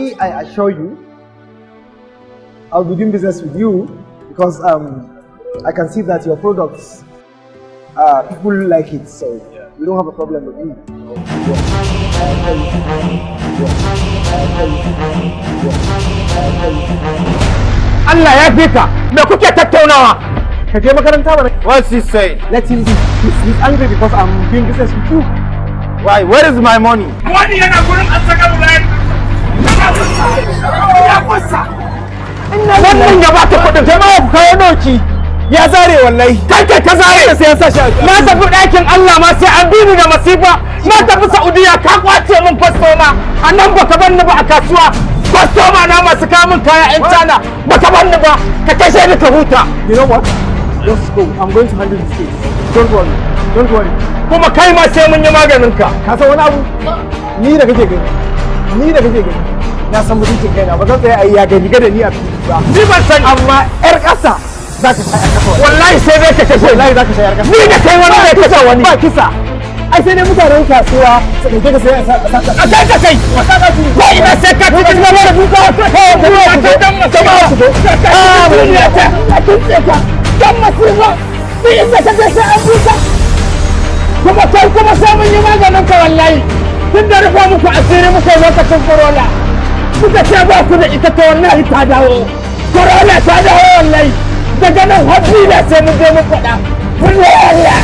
I assure you, I'll be doing business with you because I can see that your products, people like it, so you don't have a problem with me. Allah ya fi ka, me kuke tattaunawa? Ka je makaranta ba. What's he saying? Let him be. He's angry because I'm doing business with you. Why? Where is my money? Money yana gurin an saka mulai. Ya kusa. Wannan ya ba ta kudin jama'a ku kawo doki. Ya zare wallahi. Kai ka zare sai ya sa shi. Na tafi ɗakin Allah ma sai an bi ni da masifa. Na tafi Saudiya ka kwace min kwastoma. A nan baka bar ni ba a kasuwa. Kwastoma na masu kawo min kaya 'yan China. Baka bar ni ba. Ka kashe ni ka huta. You know what? Just go. I'm going to handle this case. Don't worry. Don't worry. Kuma kai ma sai mun yi maganin ka. Ka san wani abu? Ni da kake gani. Na san mutuncin kaina ba zan tsaya a yi ya gani da ni a fili ba. Ni ban san Amma 'yar ƙasa za ka sha 'yar ƙasa. wallahi sai dai ka kashe. Wallahi za ka sha 'yar ƙasa. Ni da kai wani zai kashe wani. Ba kisa. Ai sai dai mutanen kasuwa su ɗauke ka sai a saka. A kai ka kai. Ko ina sai ka ci cikin wani duka. Ka dan masifa. Ah, duniya ta. A tunce ka. Dan masifa. Ni in ka je sai an buka. Kuma kai kuma sai mun yi maganin ka wallahi. Tun da rufa muku asiri muka lokacin corona. Kuka ce ba ku da ita ta wallahi ta dawo. Corona ta dawo wallahi. Daga nan har sai mun je mun faɗa. Wallahi.